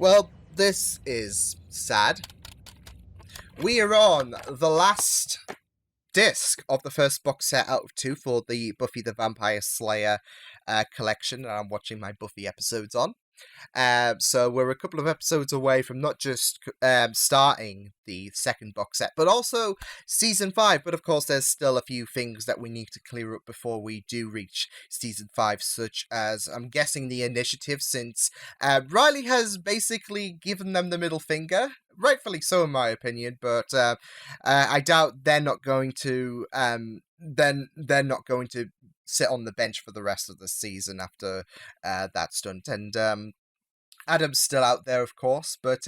Well, this is sad. We are on the last disc of the first box set out of 2 for the Buffy the Vampire Slayer collection that I'm watching my Buffy episodes on. So we're a couple of episodes away from not just starting the second box set, but also Season 5. But of course, there's still a few things that we need to clear up before we do reach Season 5, such as, I'm guessing, the initiative, since Riley has basically given them the middle finger. Rightfully so, in my opinion, but I doubt they're not going to... they're not going to sit on the bench for the rest of the season after that stunt. And Adam's still out there, of course. But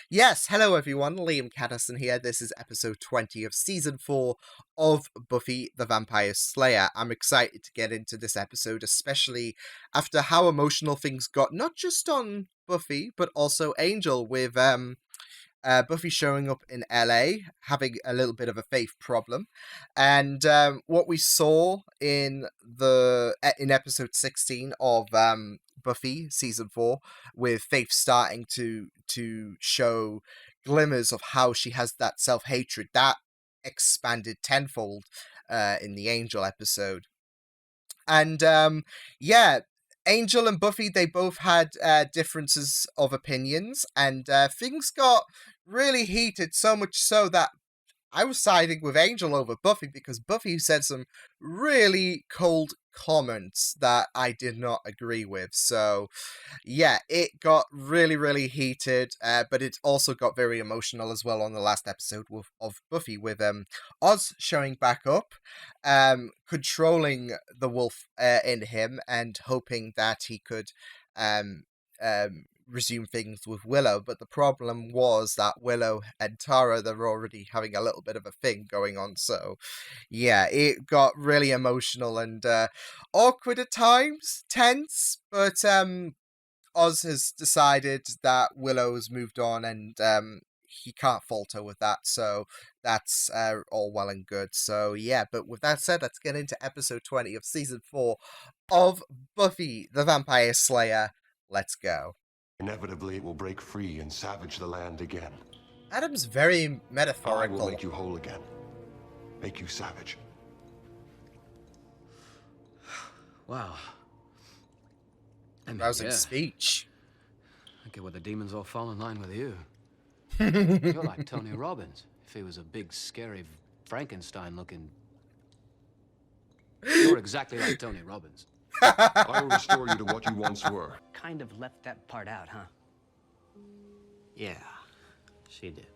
yes, hello everyone, Liam Caddison here. This is episode 20 of season 4 of Buffy the Vampire Slayer. I'm excited to get into this episode, especially after how emotional things got, not just on Buffy, but also Angel, with Buffy showing up in LA, having a little bit of a faith problem, and what we saw in episode 16 of Buffy season 4, with Faith starting to show glimmers of how she has that self-hatred, that expanded tenfold in the Angel episode. And yeah, Angel and Buffy, they both had differences of opinions, and things got really heated, so much so that I was siding with Angel over Buffy, because Buffy said some really cold comments that I did not agree with. So yeah, it got really, really heated, but it also got very emotional as well on the last episode of Buffy, with Oz showing back up, controlling the wolf in him, and hoping that he could resume things with Willow. But the problem was that Willow and Tara, they're already having a little bit of a thing going on. So yeah, it got really emotional and awkward at times, tense, but Oz has decided that Willow's moved on, and he can't falter with that, so that's all well and good. So yeah, but with that said, let's get into episode 20 of season 4 of Buffy the Vampire Slayer. Let's go. Inevitably, it will break free and savage the land again. Adam's very metaphorical. I will make you whole again. Make you savage. Wow. Rousing speech. I get why the demons all fall in line with you. You're like Tony Robbins, if he was a big, scary Frankenstein-looking... You're exactly like Tony Robbins. I will restore you to what you once were. Kind of left that part out, huh? Yeah, she did.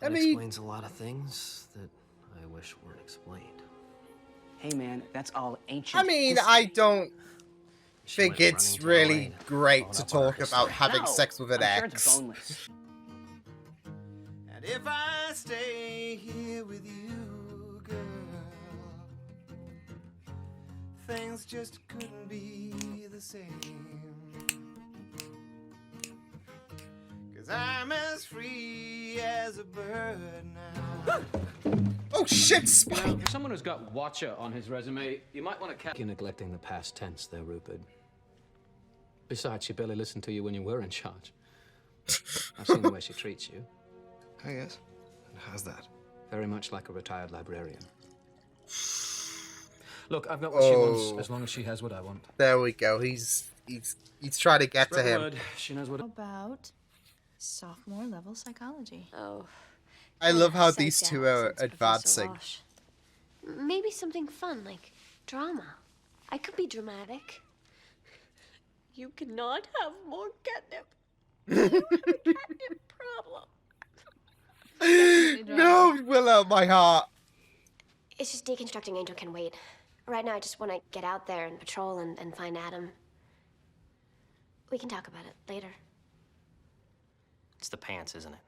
That explains a lot of things that I wish weren't explained. Hey man, that's all ancient. I mean, I don't think it's really great to talk about having sex with an ex. And if I stay here with you, girl, things just couldn't be the same. 'Cause I'm as free as a bird now. Oh shit, Spike! Now, for someone who's got Watcher on his resume, you might want to You're neglecting the past tense there, Rupert. Besides, she barely listened to you when you were in charge. I've seen the way she treats you. I guess. And how's that? Very much like a retired librarian. Look, I've got what she wants, as long as she has what I want. There we go. He's trying to get to him. She knows what. About sophomore level psychology. Oh. I love how Psyched these two out are since Professor advancing. Walsh. Maybe something fun, like drama. I could be dramatic. You cannot have more catnip. You have a catnip problem. No, Willow, my heart. It's just deconstructing Angel can wait. Right now, I just want to get out there and patrol and find Adam. We can talk about it later. It's the pants, isn't it?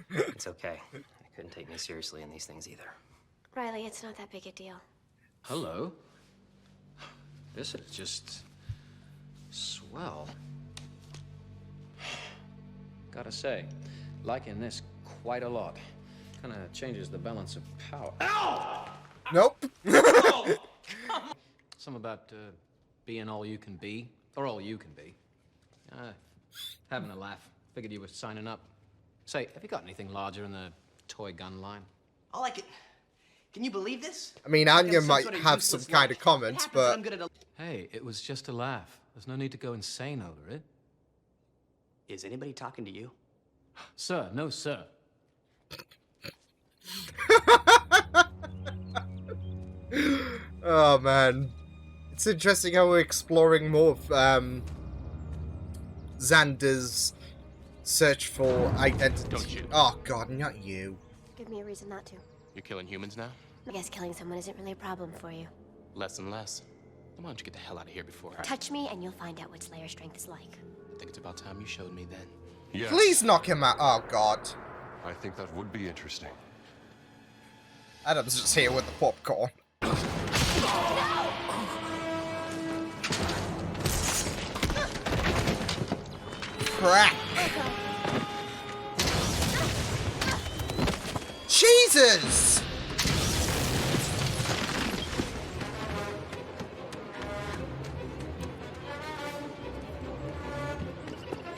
It's okay. I couldn't take me seriously in these things either. Riley, it's not that big a deal. Hello. This is just swell. Gotta say, liking this quite a lot. Kind of changes the balance of power. Ow! Nope. Some about being all you can be, or all you can be. Having a laugh. Figured you were signing up. Say, have you got anything larger in the toy gun line? All I can you believe this? I mean, Like Anya I'm might sort of have some useless kind lump. of comment, It happens but that I'm good at Hey, it was just a laugh. There's no need to go insane over it. Is anybody talking to you? Sir, no, sir. oh man, it's interesting how we're exploring more of Xander's search for identity. Don't you? Oh god, not you. Give me a reason not to. You're killing humans now? I guess killing someone isn't really a problem for you. Less and less. Then why don't you get the hell out of here before I... Touch me and you'll find out what Slayer strength is like. I think it's about time you showed me then. Yes. Please knock him out. Oh god. I think that would be interesting. Adam's just here with the popcorn. Crap. Jesus!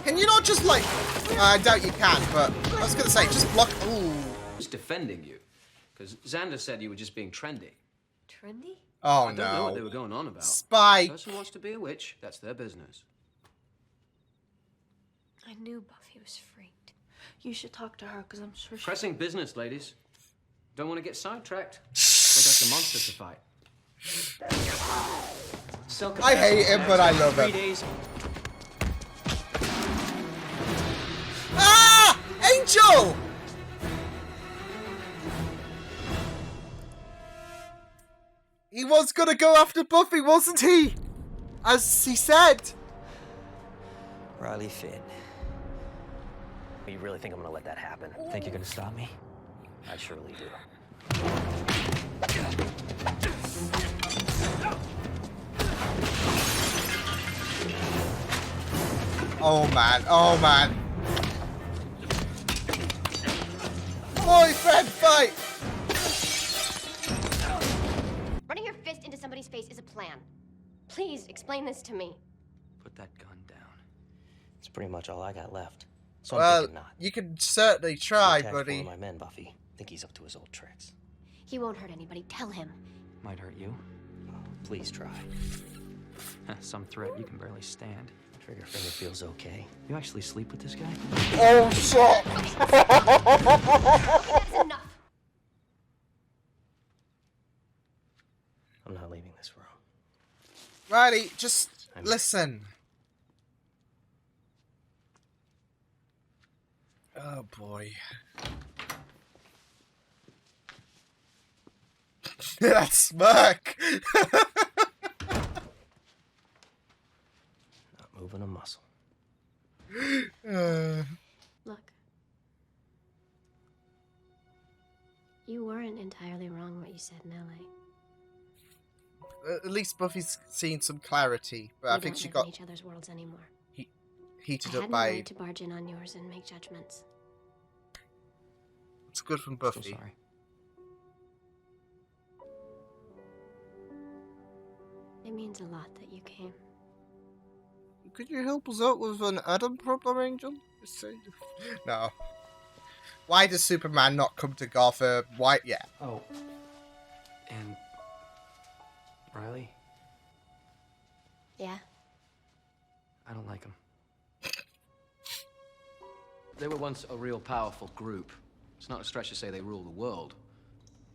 Can you not just like... I doubt you can, but I was gonna say, just block... Ooh. Just defending you. Because Xander said you were just being trendy. Trendy? Oh I don't know what they no. were going on about. Spike! Person wants to be a witch, that's their business. I knew Buffy was freaked. You should talk to her, because I'm sure she... Pressing business, ladies. Don't want to get sidetracked. Still got some monsters to fight. I hate him, but I love 3 him. days. Ah! Angel! He was gonna go after Buffy, wasn't he? As he said. Riley Finn. You really think I'm gonna let that happen? Think you're gonna stop me? I surely do. Oh man, oh man. Boyfriend fight! Running your fist into somebody's face is a plan. Please explain this to me. Put that gun down. It's pretty much all I got left. So Well, I'm thinking not. you can certainly try, Attacked one buddy. of my men, Buffy. Think he's up to his old tricks. He won't hurt anybody. Tell him. Might hurt you. Please try. Some threat you can barely stand. Trigger finger feels okay. You actually sleep with this guy? Oh shit! That's enough. I'm not leaving this room. Riley, just listen. Oh boy. That smirk! Not moving a muscle. Look. You weren't entirely wrong what you said in LA. At least Buffy's seen some clarity, but I We think don't she live got in each other's worlds anymore. heated I up had no by... right to barge in on yours and make judgments. It's good from So Buffy. sorry. It means a lot that you came. Could you help us out with an Adam problem, Angel? No. Why does Superman not come to Gotham? Why? Yeah. Oh. And... Riley? Yeah? I don't like them. They were once a real powerful group. It's not a stretch to say they rule the world.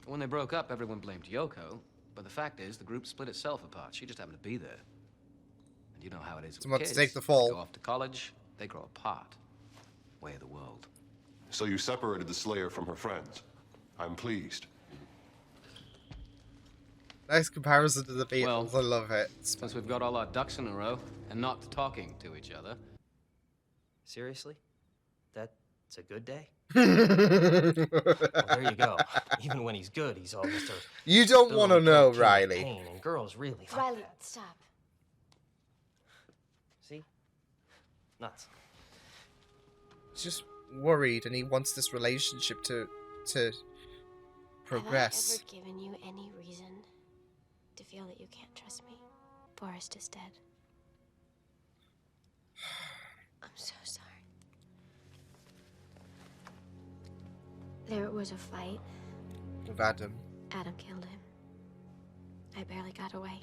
When they broke up, everyone blamed Yoko. But the fact is, the group split itself apart. She just happened to be there. And you know how it is with Someone to kids. take the fall. They go off to college, they grow apart. Way of the world. So you separated the Slayer from her friends. I'm pleased. Nice comparison to the Beatles. Well, I love it. Since we've got all our ducks in a row and not talking to each other. Seriously? That's a good day? Well, there you go. Even when he's good, he's all Mr. You don't want to know, King of Riley. Pain, and girls really like Riley, that. stop. See? Nuts. He's just worried, and he wants this relationship to progress. Have I ever given you any reason to feel that you can't trust me? Forrest is dead. I'm so sorry. There was a fight. With Adam. Adam killed him. I barely got away.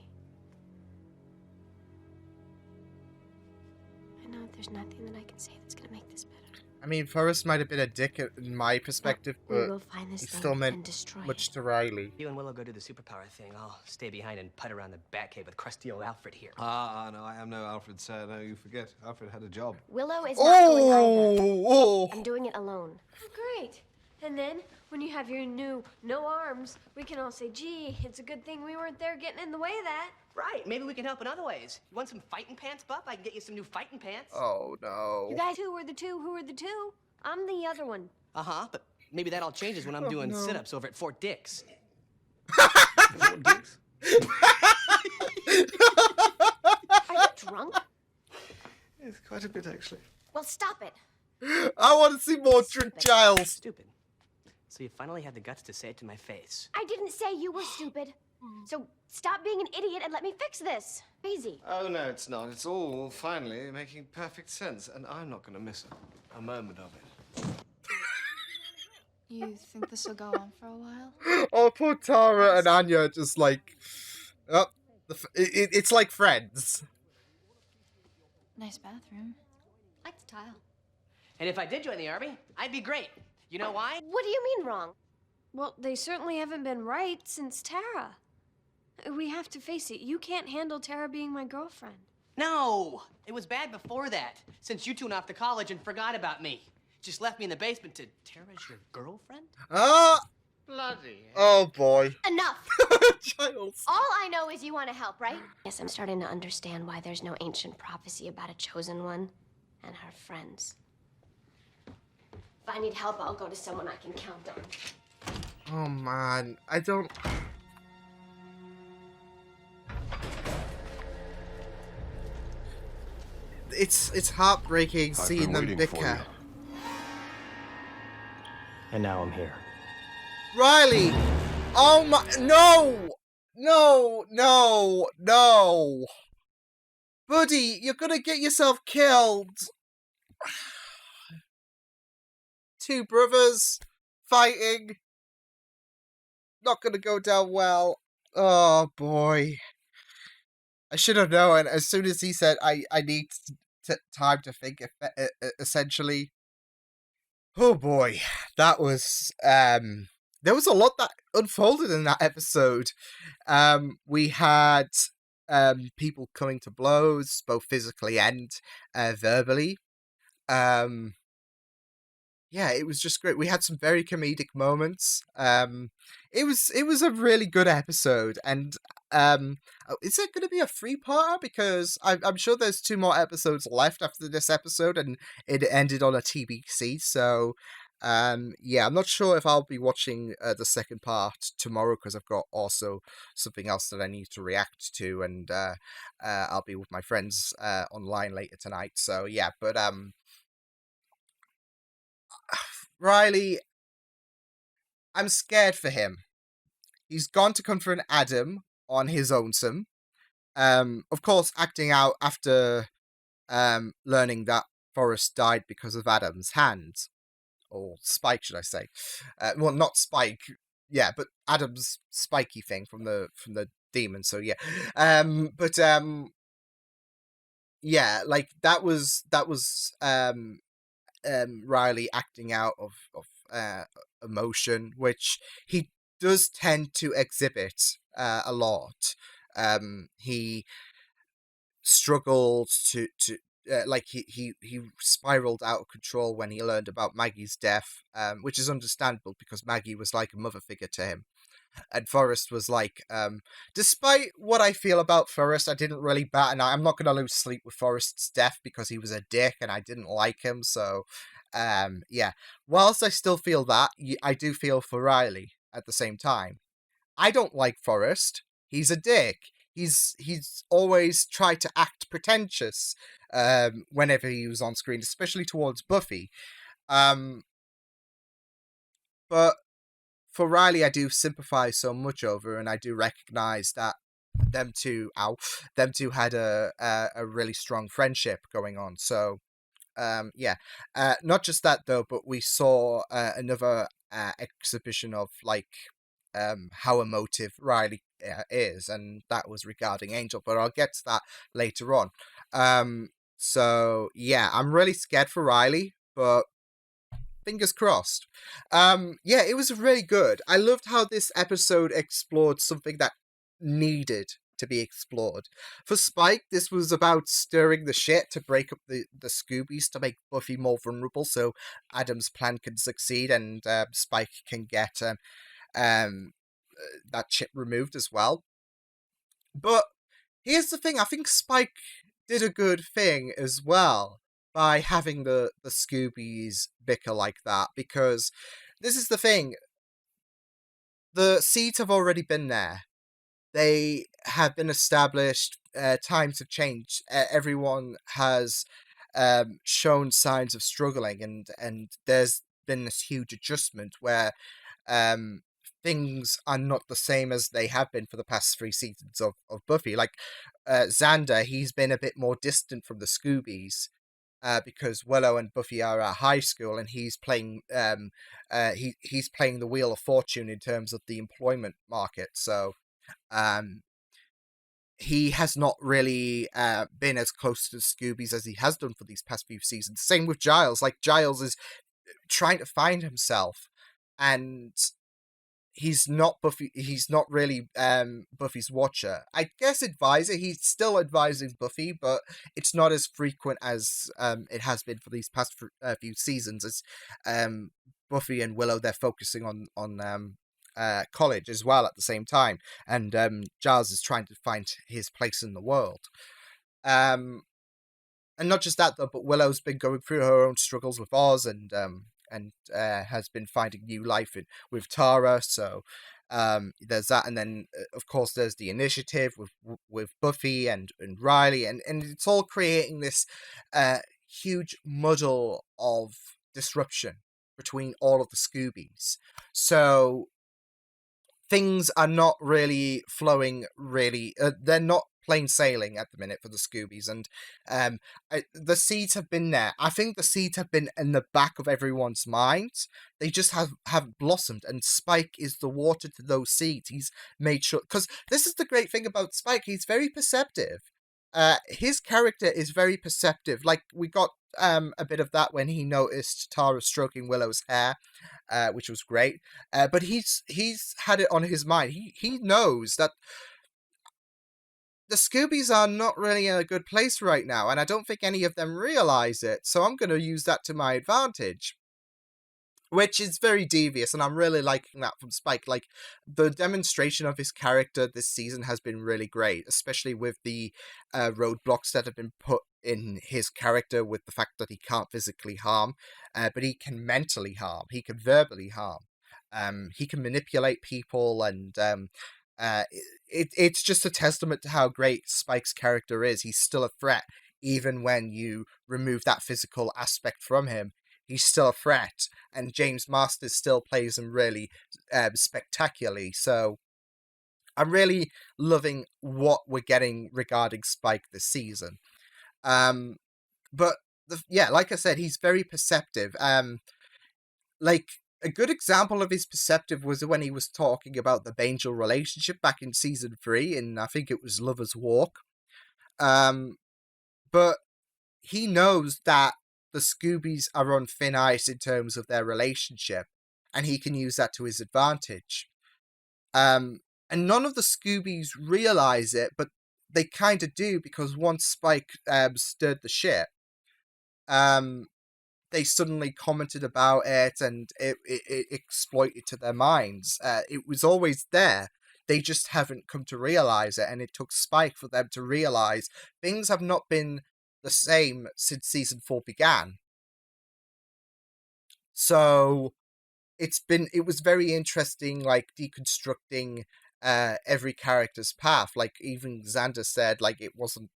I know there's nothing that I can say that's gonna make this better. I mean, Forrest might have been a dick in my perspective, We but will find this he thing still and meant destroy much it. to Riley. You and Willow go do the superpower thing. I'll stay behind and putt around the Batcave with crusty old Alfred here. No, I am no Alfred, sir. No, you forget. Alfred had a job. Willow is not going either. Oh! I'm doing it alone. Great. And then, when you have your new no arms, we can all say, gee, it's a good thing we weren't there getting in the way of that. Right, maybe we can help in other ways. You want some fighting pants, Buff? I can get you some new fighting pants. Oh, no. You guys who were the two? Who were the two? I'm the other one. Uh-huh, but maybe that all changes when I'm doing no. sit-ups over at Fort Dix. Fort Dix? Are you drunk? Yes, quite a bit, actually. Well, stop it. I want to see more Drink Giles. Stupid. So you finally had the guts to say it to my face. I didn't say you were stupid. So stop being an idiot and let me fix this. Easy. Oh, no, it's not. It's all finally making perfect sense, and I'm not going to miss a moment of it. You think this will go on for a while? Oh, poor Tara and Anya are just like... Oh, it's like Friends. Nice bathroom. Like the tile. And if I did join the army, I'd be great. You know why? What do you mean wrong? Well, they certainly haven't been right since Tara. We have to face it. You can't handle Tara being my girlfriend. No, it was bad before that, since you two went off to college and forgot about me. Just left me in the basement to Tara's your girlfriend? Ah! Bloody Oh, boy. Enough. Giles. All I know is you want to help, right? Yes, I'm starting to understand why there's no ancient prophecy about a chosen one and her friends. If I need help, I'll go to someone I can count on. Oh, man. I don't... It's heartbreaking I've seeing been them waiting for bicker. you. And now I'm here. Riley! Oh my... No! No! No! No! Buddy, you're gonna get yourself killed! Two brothers fighting. Not gonna go down well. Oh boy. I should have known. As soon as he said, I need time to think, essentially. Oh boy. That was, there was a lot that unfolded in that episode. We had, people coming to blows, both physically and, verbally. Yeah, it was just great. We had some very comedic moments. It was a really good episode, and is it going to be a 3-parter? Because I'm sure there's 2 more episodes left after this episode, and it ended on a TBC. So, yeah, I'm not sure if I'll be watching the second part tomorrow because I've got also something else that I need to react to, and I'll be with my friends online later tonight. So yeah, but Riley, I'm scared for him. He's gone to confront Adam on his own. Of course, acting out after learning that Forrest died because of Adam's hand. Or Spike, should I say. Well, not Spike, yeah, but Adam's spiky thing from the demon, so yeah. Yeah, like, that was Riley acting out of emotion, which he does tend to exhibit a lot. He struggled to like he spiraled out of control when he learned about Maggie's death, which is understandable because Maggie was like a mother figure to him. And Forrest was like, despite what I feel about Forrest, I didn't really bat an eye. I'm not going to lose sleep with Forrest's death because he was a dick and I didn't like him. So, yeah. Whilst I still feel that, I do feel for Riley at the same time. I don't like Forrest. He's a dick. He's always tried to act pretentious whenever he was on screen, especially towards Buffy. But for Riley, I do sympathize so much over, and I do recognize that them two had a really strong friendship going on. So yeah, not just that though, but we saw another exhibition of like how emotive Riley is, and that was regarding Angel. But I'll get to that later on. So yeah, I'm really scared for Riley, but fingers crossed. Yeah, it was really good. I loved how this episode explored something that needed to be explored. For Spike, this was about stirring the shit to break up the Scoobies to make Buffy more vulnerable so Adam's plan can succeed and Spike can get that chip removed as well. But here's the thing, I think Spike did a good thing as well by having the Scoobies bicker like that, because this is the thing, the seeds have already been there. They have been established, times have changed, everyone has shown signs of struggling, and there's been this huge adjustment where things are not the same as they have been for the past 3 seasons of Buffy. Like Xander, he's been a bit more distant from the Scoobies because Willow and Buffy are at high school, and he's playing he's playing the Wheel of Fortune in terms of the employment market. So he has not really been as close to the Scoobies as he has done for these past few seasons. Same with Giles. Like Giles is trying to find himself, and he's not Buffy. He's not really Buffy's watcher. I guess advisor. He's still advising Buffy, but it's not as frequent as it has been for these past few seasons. As Buffy and Willow, they're focusing on college as well at the same time, and Giles is trying to find his place in the world. And not just that though, but Willow's been going through her own struggles with Oz, and has been finding new life with Tara. So there's that, and then of course there's the initiative with Buffy and Riley, and it's all creating this huge muddle of disruption between all of the Scoobies. So things are not really flowing really, they're not plain sailing at the minute for the Scoobies, and the seeds have been there. I think the seeds have been in the back of everyone's minds. They just haven't blossomed, and Spike is the water to those seeds. He's made sure, because this is the great thing about Spike, he's very perceptive. His character is very perceptive. Like, we got a bit of that when he noticed Tara stroking Willow's hair, which was great. But he's had it on his mind. He knows that the Scoobies are not really in a good place right now, and I don't think any of them realize it. So I'm going to use that to my advantage, which is very devious, and I'm really liking that from Spike. Like, the demonstration of his character this season has been really great, especially with the roadblocks that have been put in his character, with the fact that he can't physically harm, but he can mentally harm, he can verbally harm, he can manipulate people, and it's just a testament to how great Spike's character is. He's still a threat, even when you remove that physical aspect from him. He's still a threat, and James Masters still plays him really spectacularly. So I'm really loving what we're getting regarding Spike this season. But yeah, like I said, he's very perceptive. Like, a good example of his perceptive was when he was talking about the Bangel relationship back in season 3, and I think it was Lover's Walk. But he knows that the Scoobies are on thin ice in terms of their relationship, and he can use that to his advantage. And none of the Scoobies realize it, but they kind of do, because once Spike stirred the shit, they suddenly commented about it, and it exploited to their minds. It was always there. They just haven't come to realize it, and it took Spike for them to realize things have not been the same since season 4 began. So it was very interesting, like, deconstructing every character's path. Like, even Xander said, like, it wasn't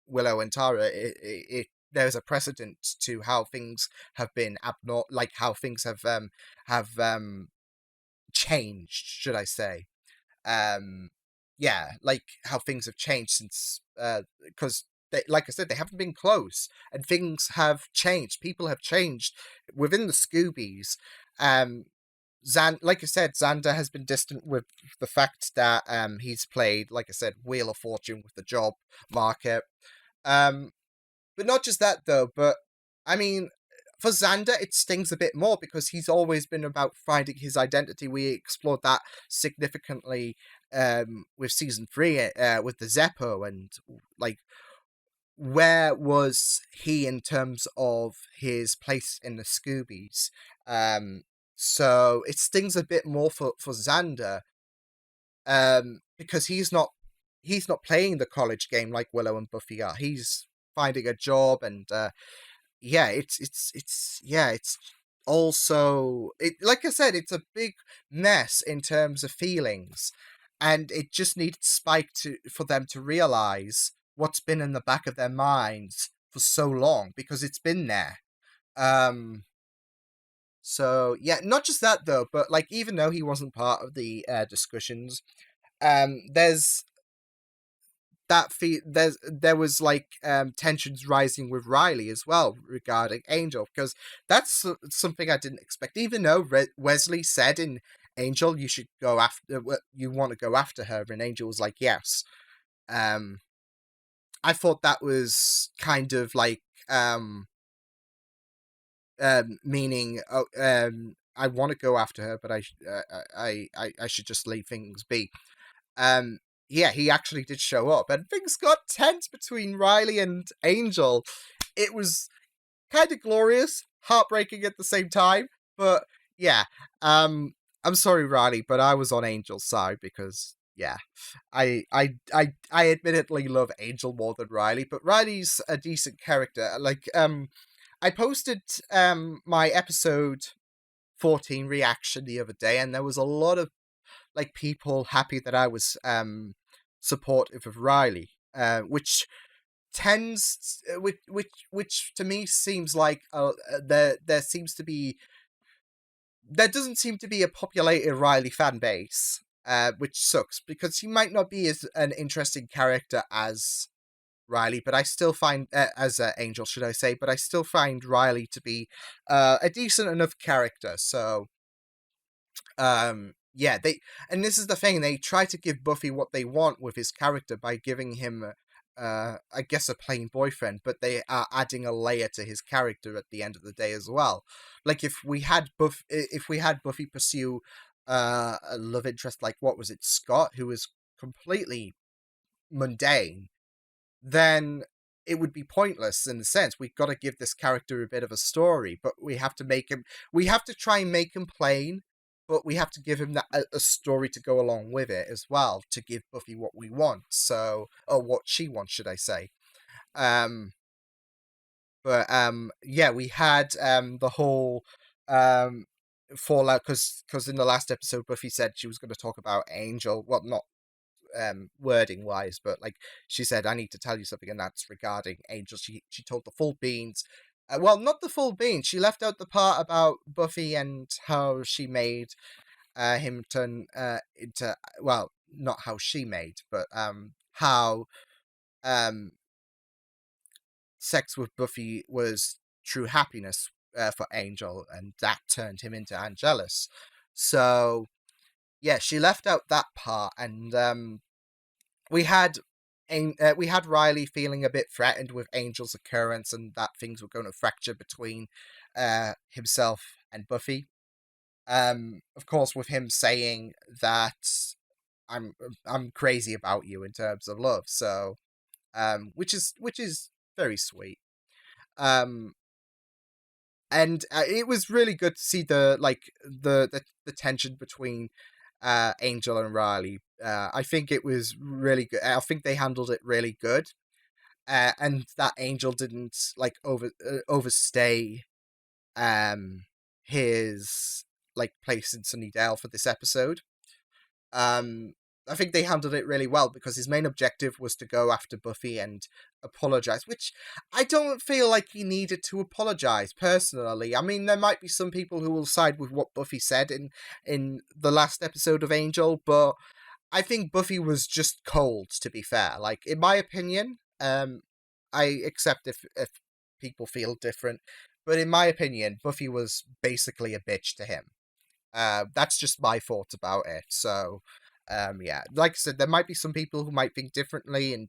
Willow and Tara. There's a precedent to how things have been how things have changed, should I say. yeah, like how things have changed since, because like I said, they haven't been close, and things have changed. People have changed within the Scoobies. Um, like I said, Xander has been distant with the fact that he's played, like I said, Wheel of Fortune with the job market. But not just that though, but I mean, for Xander, it stings a bit more because he's always been about finding his identity. We explored that significantly with season 3 with the Zeppo, and like, where was he in terms of his place in the Scoobies? So it stings a bit more for Xander, because he's not playing the college game like Willow and Buffy are. He's finding a job, and yeah, it's also, like I said, it's a big mess in terms of feelings, and it just needed Spike for them to realize what's been in the back of their minds for so long, because it's been there. So yeah, not just that though, but like, even though he wasn't part of the discussions, there's there was like tensions rising with Riley as well regarding Angel, because that's something I didn't expect. Even though Wesley said in Angel, you should go after, you want to go after her, and Angel was like, yes. I thought that was kind of like meaning, I want to go after her, but I should just leave things be. Yeah, he actually did show up, and things got tense between Riley and Angel. It was kind of glorious, heartbreaking at the same time, but yeah. I'm sorry, Riley, but I was on Angel's side because, yeah, I admittedly love Angel more than Riley, but Riley's a decent character. Like, I posted my episode 14 reaction the other day, and there was a lot of like people happy that I was supportive of Riley, which tends, which to me seems like there doesn't seem to be a populated Riley fan base, which sucks because he might not be as an interesting character as Riley, but I still find, as Angel, should I say, but I still find Riley to be a decent enough character. So, yeah, and this is the thing, they try to give Buffy what they want with his character by giving him, I guess, a plain boyfriend, but they are adding a layer to his character at the end of the day as well. Like, if we had Buffy pursue a love interest, like, what was it, Scott, who was completely mundane, then it would be pointless in a sense. We've got to give this character a bit of a story, but we have to try and make him plain, but we have to give him a story to go along with it as well, to give Buffy what we want, or what she wants, should I say. But yeah, we had the whole fallout, because in the last episode Buffy said she was going to talk about Angel, well, not wording wise, but like, she said, I need to tell you something, and that's regarding Angel. She told the full beans. Well, not the full beans. She left out the part about Buffy and how she made him turn into, well, not how she made, but how sex with Buffy was true happiness for Angel, and that turned him into Angelus. So yeah, she left out that part, and we had Riley feeling a bit threatened with Angel's occurrence, and that things were going to fracture between himself and Buffy. Of course, with him saying that I'm crazy about you in terms of love, so which is very sweet. And it was really good to see the tension between Angel and Riley. I think it was really good. I think they handled it really good, and that Angel didn't like overstay his like place in Sunnydale for this episode. I think they handled it really well, because his main objective was to go after Buffy and apologize, which I don't feel like he needed to apologize, personally. I mean, there might be some people who will side with what Buffy said in the last episode of Angel, but I think Buffy was just cold, to be fair. Like, in my opinion, I accept if people feel different, but in my opinion, Buffy was basically a bitch to him. That's just my thoughts about it. So, yeah, like I said, there might be some people who might think differently and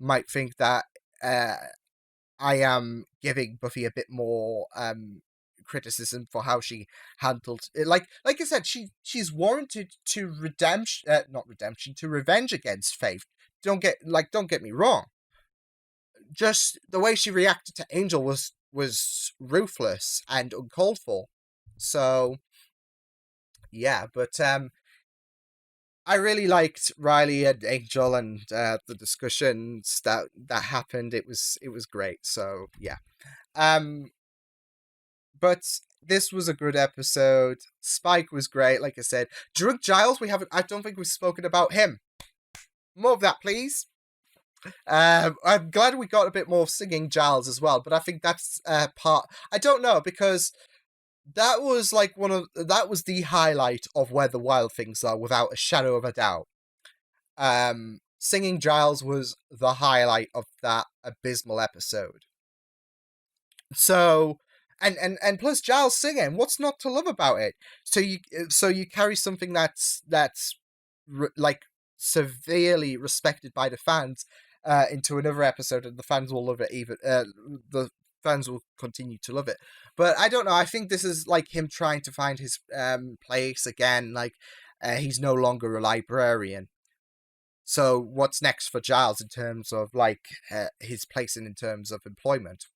might think that I am giving Buffy a bit more criticism for how she handled it. Like I said, she's warranted to to revenge against Faith. Don't get me wrong. Just the way she reacted to Angel was ruthless and uncalled for. So yeah, but I really liked Riley and Angel and the discussions that happened. It was great. So yeah. But this was a good episode. Spike was great, like I said. Drunk Giles, I don't think we've spoken about him. More of that, please. I'm glad we got a bit more singing Giles as well, but I think that's part. I don't know, because that was that was the highlight of Where the Wild Things Are, without a shadow of a doubt. Singing Giles was the highlight of that abysmal episode. So, and plus Giles singing, what's not to love about it? So you carry something that's like severely respected by the fans into another episode, and the fans will love it. Even the fans will continue to love it. But I don't know. I think this is like him trying to find his place again. Like he's no longer a librarian. So what's next for Giles in terms of like his place in terms of employment?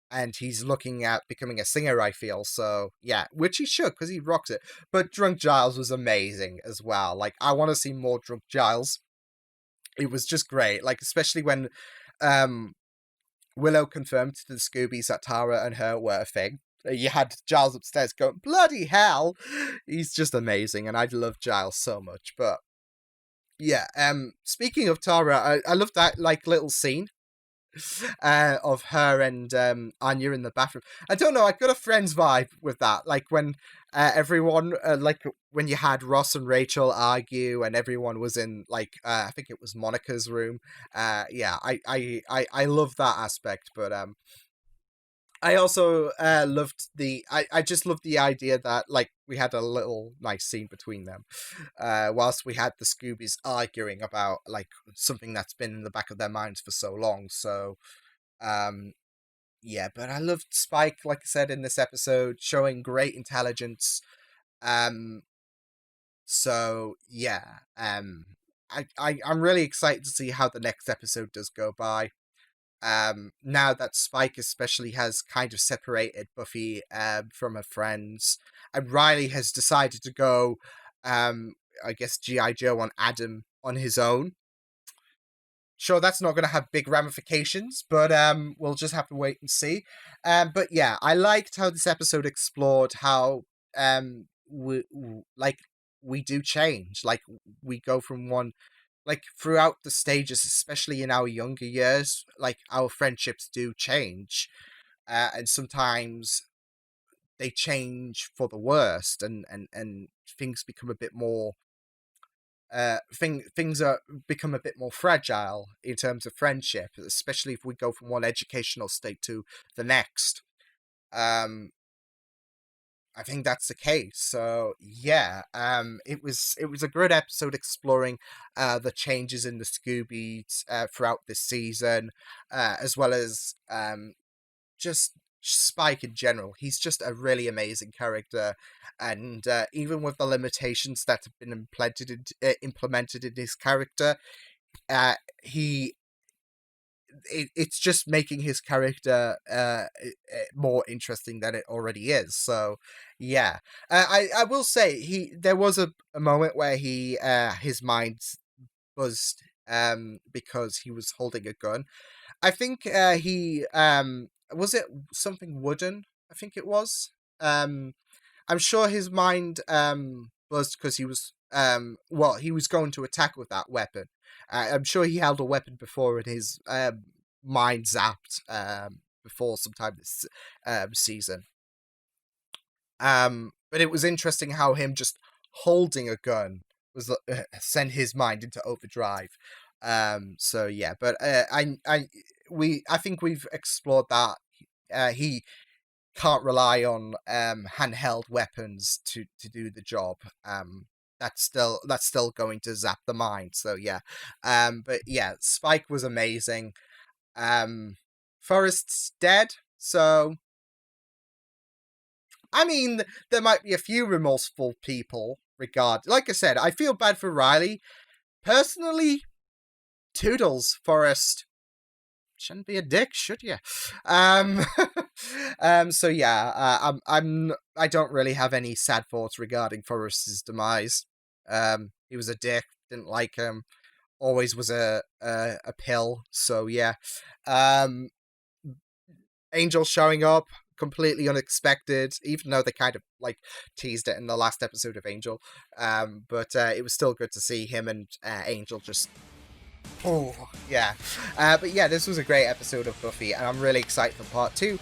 And he's looking at becoming a singer, I feel. So yeah, which he should, because he rocks it. But Drunk Giles was amazing as well. Like, I want to see more Drunk Giles. It was just great. Like, especially when Willow confirmed to the Scoobies that Tara and her were a thing. You had Giles upstairs going, bloody hell! He's just amazing, and I love Giles so much. But yeah, speaking of Tara, I love that like little scene of her and Anya in the bathroom. I don't know, I got a Friends vibe with that. Like when everyone, like when you had Ross and Rachel argue, and everyone was in like I think it was Monica's room. Yeah, I love that aspect, but I also loved I just loved the idea that like we had a little nice scene between them, whilst we had the Scoobies arguing about like something that's been in the back of their minds for so long. So, yeah, but I loved Spike, like I said, in this episode, showing great intelligence. So yeah, I'm really excited to see how the next episode does go by. Now that Spike especially has kind of separated Buffy from her friends, and Riley has decided to go, I guess, G.I. Joe on Adam on his own. Sure, that's not going to have big ramifications, but we'll just have to wait and see. But yeah, I liked how this episode explored how we do change. Like, we go from one, like, throughout the stages, especially in our younger years, like, our friendships do change. And sometimes they change for the worst, and things become a bit more things are become a bit more fragile in terms of friendship, especially if we go from one educational state to the next. I think that's the case. So yeah, it was a great episode exploring the changes in the Scoobies throughout this season, as well as just Spike in general. He's just a really amazing character, and even with the limitations that have been implemented in his character, it's just making his character more interesting than it already is. So yeah, I will say there was a moment where his mind buzzed because he was holding a gun. I think he was it something wooden? I think it was. I'm sure his mind buzzed because he was he was going to attack with that weapon. I'm sure he held a weapon before, and his mind zapped before sometime this season. But it was interesting how him just holding a gun was sent his mind into overdrive. So yeah, but I think we've explored that. He can't rely on handheld weapons to do the job. That's still going to zap the mind. So yeah, but yeah, Spike was amazing. Forrest's dead, so I mean, there might be a few remorseful people like I said, I feel bad for Riley. Personally, toodles, Forrest. Shouldn't be a dick, should you? So yeah, I don't really have any sad thoughts regarding Forrest's demise. He was a dick, didn't like him, always was a pill, so yeah. Angel showing up, completely unexpected, even though they kind of like teased it in the last episode of Angel. But it was still good to see him and Angel just. Oh, yeah. But yeah, this was a great episode of Buffy, and I'm really excited for part 2.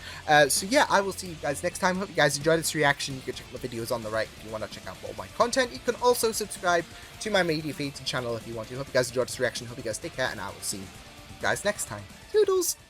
So yeah, I will see you guys next time. Hope you guys enjoyed this reaction. You can check the videos on the right if you want to check out more of my content. You can also subscribe to my media feeds and channel if you want to. Hope you guys enjoyed this reaction. Hope you guys take care, and I will see you guys next time. Toodles!